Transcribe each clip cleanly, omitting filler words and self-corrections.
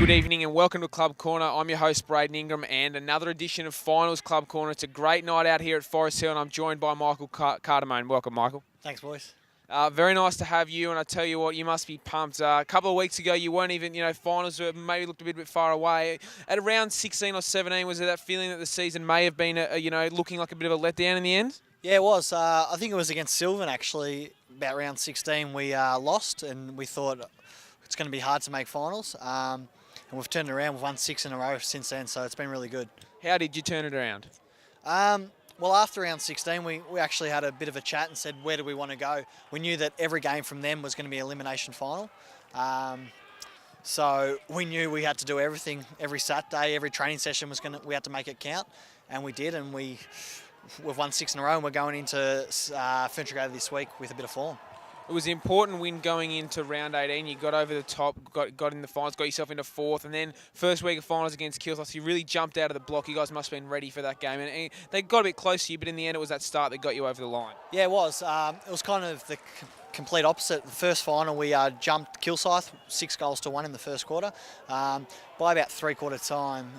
Good evening and welcome to Club Corner. I'm your host, Braden Ingram, and another edition of Finals Club Corner. It's a great night out here at Forest Hill, and I'm joined by Michael Cardamone. Welcome, Michael. Thanks, boys. Very nice to have you, and I tell you what, you must be pumped. A couple of weeks ago, you weren't even, finals were maybe looked a bit far away. At around 16 or 17, was there that feeling that the season may have been, looking like a bit of a letdown in the end? Yeah, it was. I think it was against Sylvan, actually. About round 16, we lost, and we thought it's going to be hard to make finals. And we've turned it around. We've won 6 in a row since then, so it's been really good. How did you turn it around? Well, after round 16, we actually had a bit of a chat and said, where do we want to go? We knew that every game from them was going to be an elimination final. So we knew we had to do everything. Every Saturday, every training session we had to make it count, and we did. And we've won 6 in a row, and we're going into Fentrigate this week with a bit of form. It was an important win going into round 18. You got over the top, got in the finals, got yourself into 4th, and then first week of finals against Kilthos, you really jumped out of the block. You guys must have been ready for that game, and they got a bit close to you, but in the end, it was that start that got you over the line. Yeah, it was. It was kind of the complete opposite. The first final, we jumped Kilsyth 6-1 in the first quarter. By about three-quarter time,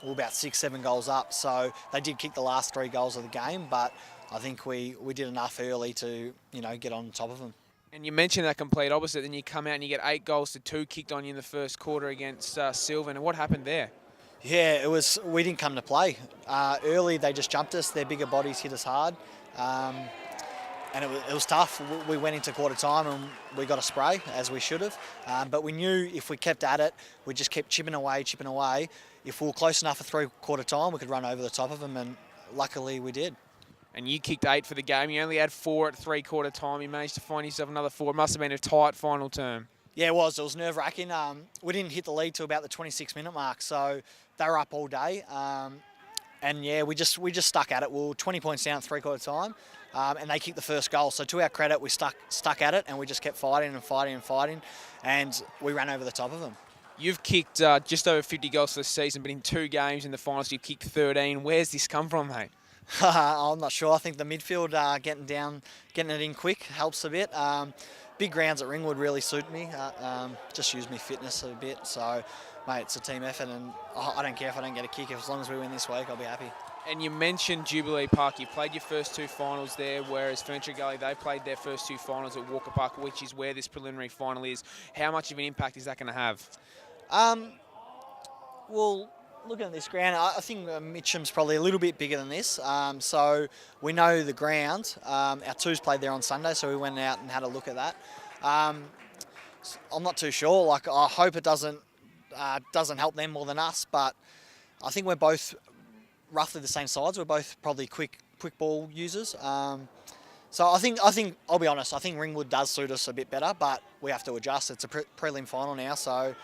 we were about 6-7 goals up. So they did kick the last 3 goals of the game, but I think we did enough early to, get on top of them. And you mentioned that complete opposite, then you come out and you get 8 goals to 2 kicked on you in the first quarter against Sylvan. And what happened there? Yeah, we didn't come to play. Early, they just jumped us. Their bigger bodies hit us hard. And it was tough. We went into quarter time and we got a spray, as we should have. But we knew if we kept at it, we just kept chipping away. If we were close enough for three-quarter time, we could run over the top of them, and luckily we did. And you kicked 8 for the game. You only had 4 at three-quarter time. You managed to find yourself another 4. It must have been a tight final term. Yeah, it was. It was nerve-wracking. We didn't hit the lead till about the 26-minute mark, so they were up all day. And yeah, we just stuck at it. We were 20 points down at three-quarter time, and they kicked the first goal. So to our credit, we stuck at it, and we just kept fighting, and we ran over the top of them. You've kicked just over 50 goals for the season, but in 2 games in the finals, you've kicked 13. Where's this come from, mate? I'm not sure. I think the midfield getting it in quick helps a bit. Big grounds at Ringwood really suit me. Just use me fitness a bit. So, mate, it's a team effort, and I don't care if I don't get a kick. As long as we win this week, I'll be happy. And you mentioned Jubilee Park. You played your first 2 finals there, whereas Furniture Gully, they played their first 2 finals at Walker Park, which is where this preliminary final is. How much of an impact is that going to have? Well, looking at this ground, I think Mitcham's probably a little bit bigger than this. So we know the ground. Our 2s played there on Sunday, so we went out and had a look at that. I'm not too sure. I hope it doesn't help them more than us, but I think we're both roughly the same size. We're both probably quick ball users. So I think I'll be honest. I think Ringwood does suit us a bit better, but we have to adjust. It's a prelim final now, so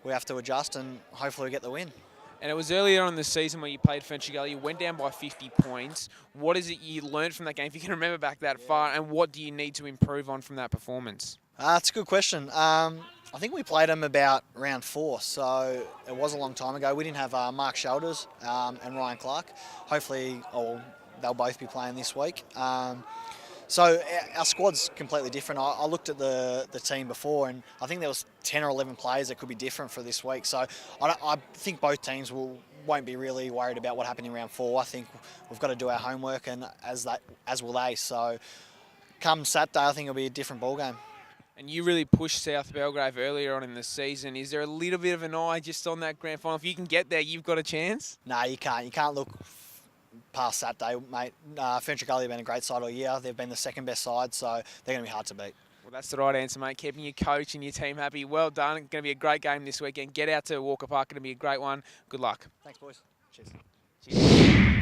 we have to adjust, and hopefully we get the win. And it was earlier on in the season where you played Fentrigate Gully. You went down by 50 points. What is it you learned from that game, if you can remember back that far, and what do you need to improve on from that performance? It's a good question. I think we played them about round 4, so it was a long time ago. We didn't have Mark Shoulders and Ryan Clark. Hopefully, they'll both be playing this week. So our squad's completely different. I looked at the team before, and I think there was 10 or 11 players that could be different for this week. So I think both teams won't be really worried about what happened in round 4. I think we've got to do our homework, and as will they. So come Saturday, I think it'll be a different ball game. And you really pushed South Belgrave earlier on in the season. Is there a little bit of an eye just on that grand final? If you can get there, you've got a chance? No, you can't. You can't look past Saturday, mate. Fentrigate Gully have been a great side all year. They've been the second best side, so they're going to be hard to beat. Well, that's the right answer, mate. Keeping your coach and your team happy. Well done. It's going to be a great game this weekend. Get out to Walker Park. It's going to be a great one. Good luck. Thanks, boys. Cheers. Cheers.